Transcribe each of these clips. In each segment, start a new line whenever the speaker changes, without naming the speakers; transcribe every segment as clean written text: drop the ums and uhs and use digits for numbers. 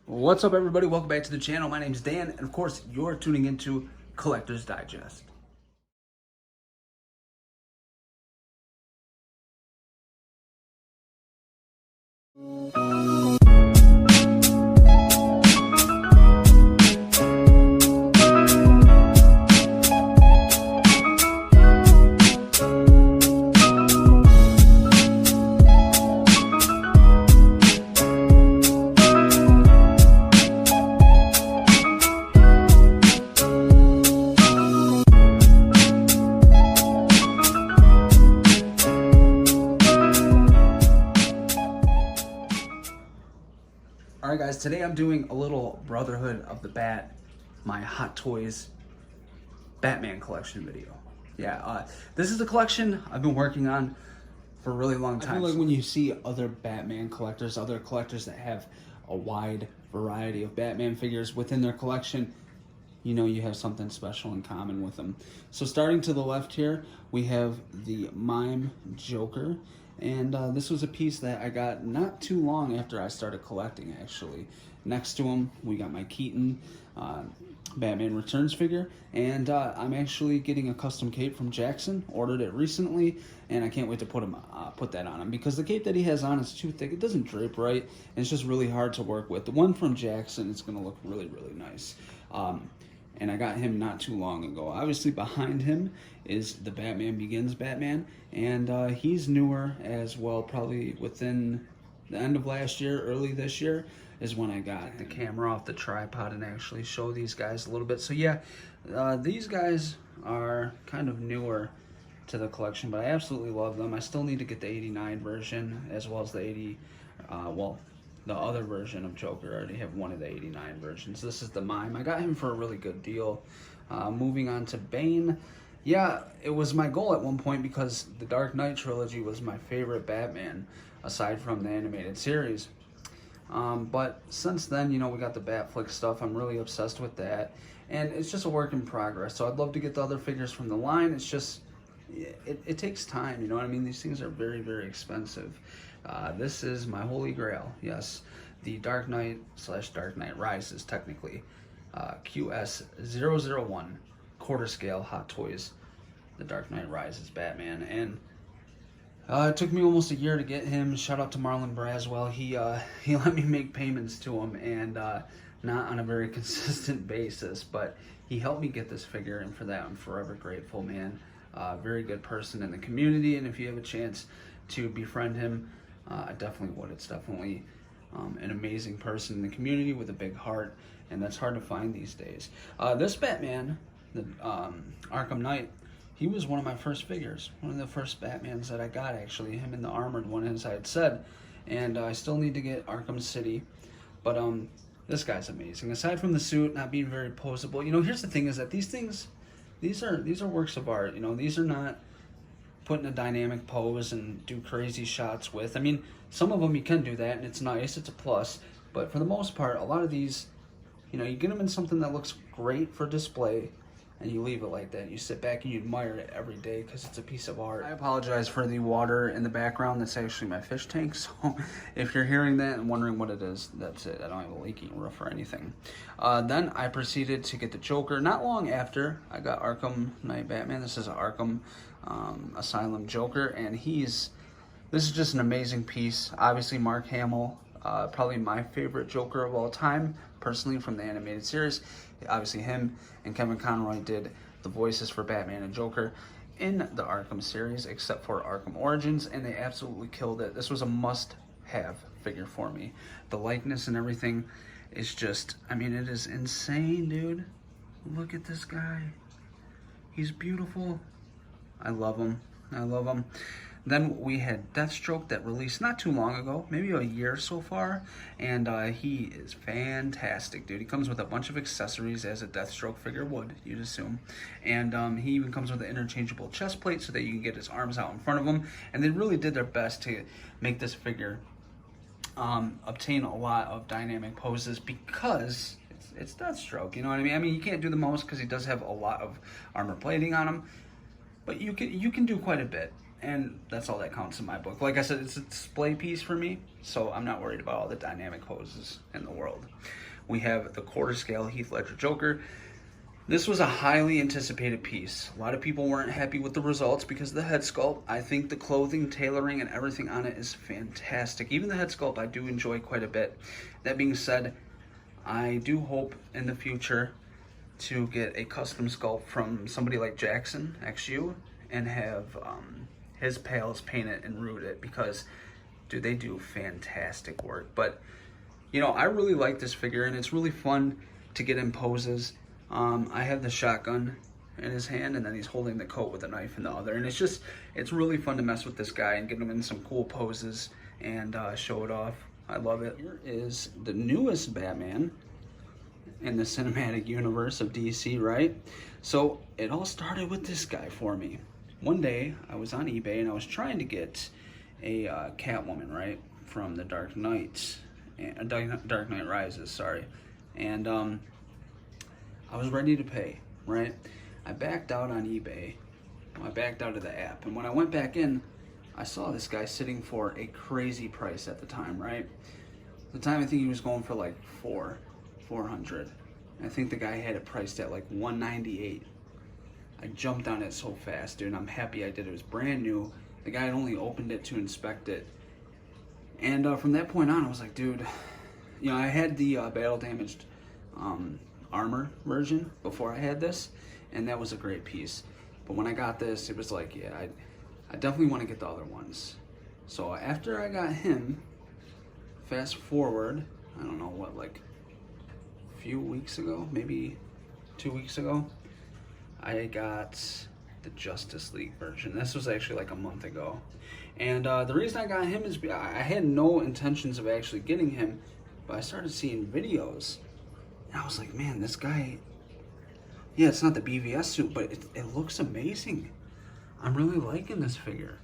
What's up, everybody? Welcome back to the channel. My name's Dan, and of course, you're tuning into Collector's Digest. Alright guys, today I'm doing a little Brotherhood of the Bat, my Hot Toys Batman collection video. Yeah, this is a collection I've been working on for a really long time. I feel like when you see other Batman collectors, other collectors that have a wide variety of Batman figures within their collection, you know you have something special in common with them. So starting to the left here, we have the Mime Joker. And this was a piece that I got not too long after I started collecting, actually. Next to him, we got my Keaton Batman Returns figure. And I'm actually getting a custom cape from Jackson. Ordered it recently, and I can't wait to put that on him. Because the cape that he has on is too thick. It doesn't drape right, and it's just really hard to work with. The one from Jackson is going to look really, really nice. And I got him not too long ago. Obviously behind him is the Batman Begins Batman, and he's newer as well. Probably within the end of last year, early this year is when I got the camera off the tripod and actually show these guys a little bit. So yeah, these guys are kind of newer to the collection, but I absolutely love them. I still need to get the 89 version as well as the 80, the other version of Joker. I already have one of the 89 versions. This is the Mime. I got him for a really good deal. Moving on to Bane. Yeah, it was my goal at one point because the Dark Knight trilogy was my favorite Batman, aside from the animated series. But since then, you know, we got the Batflick stuff. I'm really obsessed with that. And it's just a work in progress. So I'd love to get the other figures from the line. It's just, it takes time, you know what I mean? These things are very, very expensive. This is my holy grail. Yes, the Dark Knight / Dark Knight Rises, technically. QS001 quarter scale Hot Toys, the Dark Knight Rises Batman. And it took me almost a year to get him. Shout out to Marlon Braswell. He let me make payments to him, and not on a very consistent basis, but he helped me get this figure, and for that I'm forever grateful, man. Very good person in the community, and if you have a chance to befriend him, I definitely would. It's definitely an amazing person in the community with a big heart, and that's hard to find these days. This Batman, the Arkham Knight, he was one of my first figures, one of the first Batmans that I got, actually, him in the armored one, as I had said, and I still need to get Arkham City, but this guy's amazing. Aside from the suit not being very poseable, you know, here's the thing, is that these things, these are works of art, you know, these are not put in a dynamic pose and do crazy shots with. I mean, some of them you can do that, and it's nice, it's a plus, but for the most part, a lot of these, you know, you get them in something that looks great for display, and you leave it like that. You sit back and you admire it every day because it's a piece of art. I apologize for the water in the background. That's actually my fish tank, so if you're hearing that and wondering what it is, that's it. I don't have a leaking roof or anything. Then I proceeded to get the Joker. Not long after, I got Arkham Knight Batman. This is an Arkham Asylum Joker, and this is just an amazing piece. Obviously, Mark Hamill, probably my favorite Joker of all time, personally, from the animated series. Obviously, him and Kevin Conroy did the voices for Batman and Joker in the Arkham series, except for Arkham Origins, and they absolutely killed it. This was a must-have figure for me. The likeness and everything is just, I mean, it is insane, dude. Look at this guy. He's beautiful. I love him. I love him. Then we had Deathstroke that released not too long ago, maybe a year so far, and he is fantastic, dude. He comes with a bunch of accessories, as a Deathstroke figure would, you'd assume, and he even comes with an interchangeable chest plate so that you can get his arms out in front of him, and they really did their best to make this figure obtain a lot of dynamic poses because it's Deathstroke, you know what I mean? I mean, you can't do the most because he does have a lot of armor plating on him, but you can do quite a bit. And that's all that counts in my book. Like I said, it's a display piece for me, so I'm not worried about all the dynamic poses in the world. We have the quarter scale Heath Ledger Joker. This was a highly anticipated piece. A lot of people weren't happy with the results because of the head sculpt. I think the clothing, tailoring, and everything on it is fantastic. Even the head sculpt I do enjoy quite a bit. That being said, I do hope in the future to get a custom sculpt from somebody like Jackson XU and have his pals paint it and root it, because dude, they do fantastic work. But you know, I really like this figure, and it's really fun to get in poses. I have the shotgun in his hand, and then he's holding the coat with a knife in the other, and it's really fun to mess with this guy and get him in some cool poses and show it off. I love it. Here is the newest Batman in the cinematic universe of DC, right? So it all started with this guy for me. One day I was on eBay and I was trying to get a Catwoman, right, from the Dark Knight Rises, sorry, and I was ready to pay, right? I backed out on eBay. I backed out of the app, and when I went back in, I saw this guy sitting for a crazy price at the time, right? At the time, I think he was going for like $400. I think the guy had it priced at like $198. I jumped on it so fast, dude. I'm happy I did. It was brand new. The guy had only opened it to inspect it, and from that point on, I was like, dude, you know, I had the battle damaged armor version before I had this, and that was a great piece. But when I got this, it was like, yeah, I definitely want to get the other ones. So after I got him, fast forward, I don't know what, like a few weeks ago, maybe 2 weeks ago, I got the Justice League version. This was actually like a month ago. And the reason I got him is I had no intentions of actually getting him, but I started seeing videos. And I was like, man, this guy, yeah, it's not the BVS suit, but it looks amazing. I'm really liking this figure.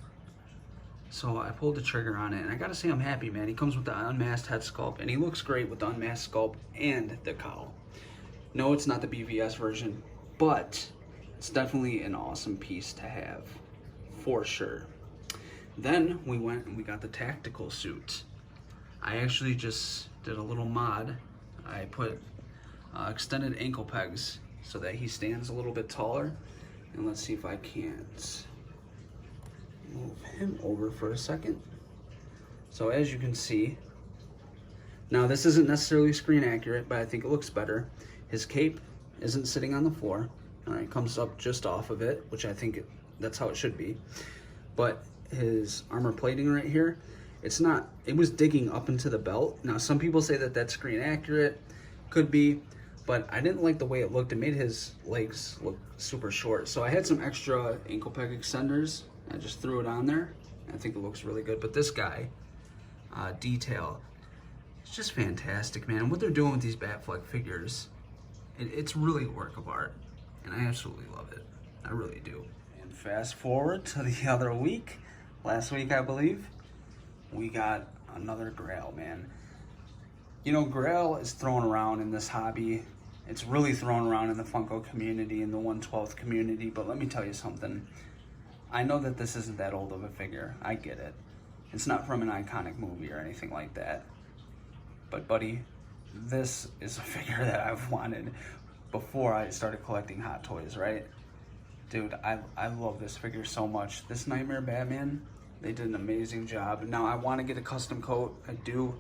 So I pulled the trigger on it, and I gotta say I'm happy, man. He comes with the unmasked head sculpt, and he looks great with the unmasked sculpt and the cowl. No, it's not the BVS version, but it's definitely an awesome piece to have, for sure. Then we went and we got the tactical suit. I actually just did a little mod. I put extended ankle pegs so that he stands a little bit taller. And let's see if I can't move him over for a second. So as you can see, now this isn't necessarily screen accurate, but I think it looks better. His cape isn't sitting on the floor. All right, comes up just off of it, which I think that's how it should be. But his armor plating right here, it's not, it was digging up into the belt. Now some people say that that's screen accurate, could be, but I didn't like the way it looked. It made his legs look super short. So I had some extra ankle peg extenders. I just threw it on there. I think it looks really good. But this guy, detail, it's just fantastic, man. And what they're doing with these Batfleck figures, it's really a work of art. And I absolutely love it. I really do. And fast forward to the other week, last week I believe, we got another Grail, man. You know, Grail is thrown around in this hobby. It's really thrown around in the Funko community, in the 1/12 community, but let me tell you something. I know that this isn't that old of a figure. I get it. It's not from an iconic movie or anything like that. But buddy, this is a figure that I've wanted before I started collecting Hot Toys, right? Dude, I love this figure so much. This Nightmare Batman, they did an amazing job. Now I want to get a custom coat, I do.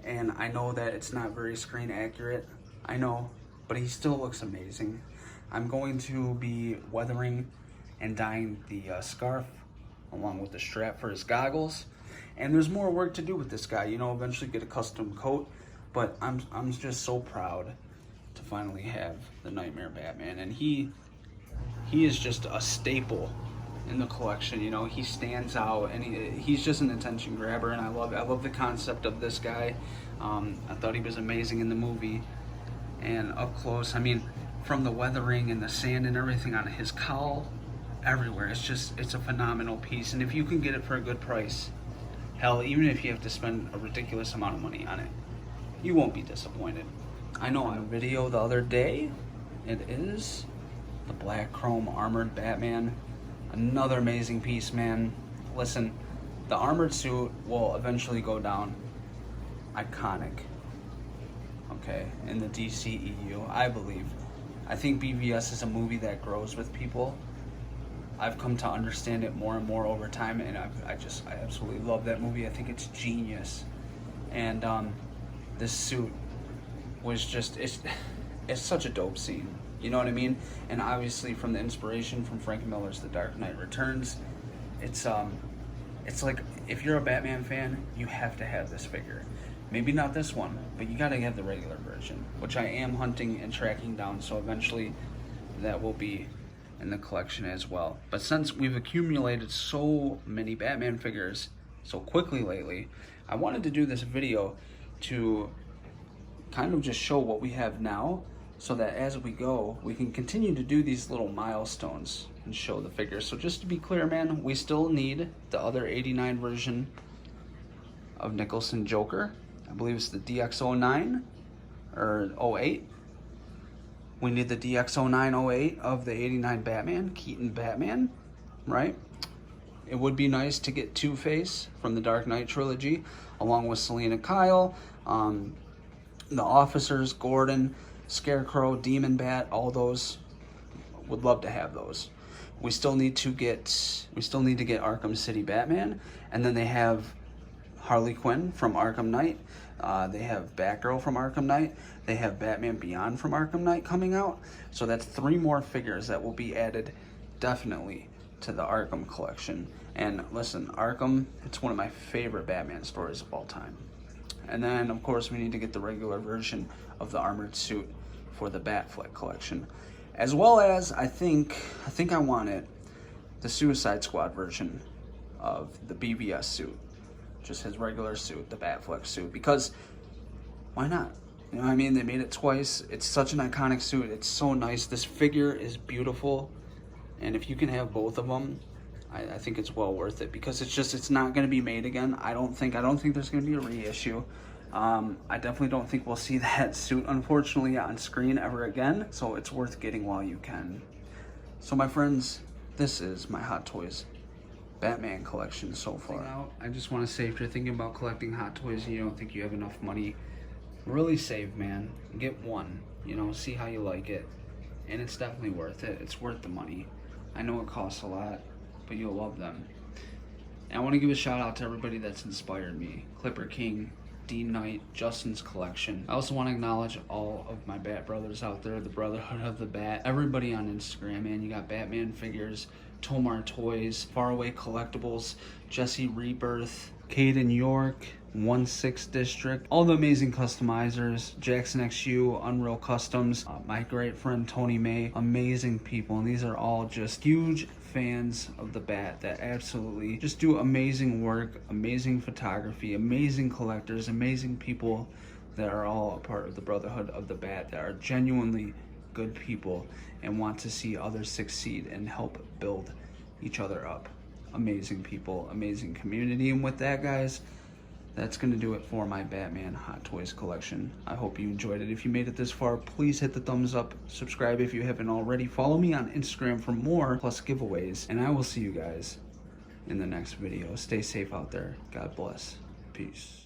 And I know that it's not very screen accurate, I know, but he still looks amazing. I'm going to be weathering and dyeing the scarf along with the strap for his goggles. And there's more work to do with this guy, you know, eventually get a custom coat, but I'm just so proud to finally have the Nightmare Batman. And he is just a staple in the collection, you know. He stands out, and he's just an attention grabber, and I love the concept of this guy. I thought he was amazing in the movie, and up close, I mean, from the weathering and the sand and everything on his cowl, everywhere, it's a phenomenal piece. And if you can get it for a good price, hell, even if you have to spend a ridiculous amount of money on it, you won't be disappointed. I know on a video the other day, it is the black chrome armored Batman. Another amazing piece, man. listen, the armored suit will eventually go down iconic, okay, in the DCEU, I believe. I think BVS is a movie that grows with people. I've come to understand it more and more over time, and I absolutely love that movie. I think it's genius. And this suit was just, it's such a dope scene. You know what I mean? And obviously from the inspiration from Frank Miller's The Dark Knight Returns, it's like, if you're a Batman fan, you have to have this figure. Maybe not this one, but you gotta have the regular version, which I am hunting and tracking down, so eventually that will be in the collection as well. But since we've accumulated so many Batman figures so quickly lately, I wanted to do this video to kind of just show what we have now, so that as we go, we can continue to do these little milestones and show the figures. So just to be clear, man, we still need the other 89 version of Nicholson Joker. I believe it's the DX09 or 08. We need the DX0908 of the 89 Batman, Keaton Batman, right? It would be nice to get Two-Face from the Dark Knight trilogy, along with Selina Kyle, the officers, Gordon, Scarecrow, Demon Bat, all those. Would love to have those. We still need to get Arkham City Batman, and then they have Harley Quinn from Arkham Knight. They have Batgirl from Arkham Knight. They have Batman Beyond from Arkham Knight coming out. So that's 3 more figures that will be added definitely to the Arkham collection. And listen, Arkham, it's one of my favorite Batman stories of all time. And then, of course, we need to get the regular version of the armored suit for the Batfleck collection. As well as, I think I wanted the Suicide Squad version of the BVS suit. Just his regular suit, the Batfleck suit, because why not? You know what I mean? They made it twice. It's such an iconic suit. It's so nice. This figure is beautiful, and if you can have both of them, I think it's well worth it, because it's not going to be made again. I don't think there's going to be a reissue. I definitely don't think we'll see that suit, unfortunately, on screen ever again. So it's worth getting while you can. So my friends, this is my Hot Toys Batman collection so far. I just want to say, if you're thinking about collecting Hot Toys and you don't think you have enough money, really save, man. Get one, you know, see how you like it. And it's definitely worth it. It's worth the money. I know it costs a lot, but you'll love them. And I want to give a shout out to everybody that's inspired me. Clipper King, Dean Knight, Justin's collection. I also want to acknowledge all of my Bat brothers out there, the Brotherhood of the Bat. Everybody on Instagram, man. You got Batman figures, Tomar Toys, Faraway Collectibles, Jesse Rebirth, Caden York, 1/6 District, all the amazing customizers, Jackson XU, Unreal Customs, my great friend Tony May, amazing people, and these are all just huge fans of the Bat that absolutely just do amazing work, amazing photography, amazing collectors, amazing people that are all a part of the Brotherhood of the Bat, that are genuinely good people and want to see others succeed and help build each other up. Amazing people, amazing community. And with that, guys, that's going to do it for my Batman Hot Toys collection. I hope you enjoyed it. If you made it this far, please hit the thumbs up. Subscribe if you haven't already. Follow me on Instagram for more, plus giveaways. And I will see you guys in the next video. Stay safe out there. God bless. Peace.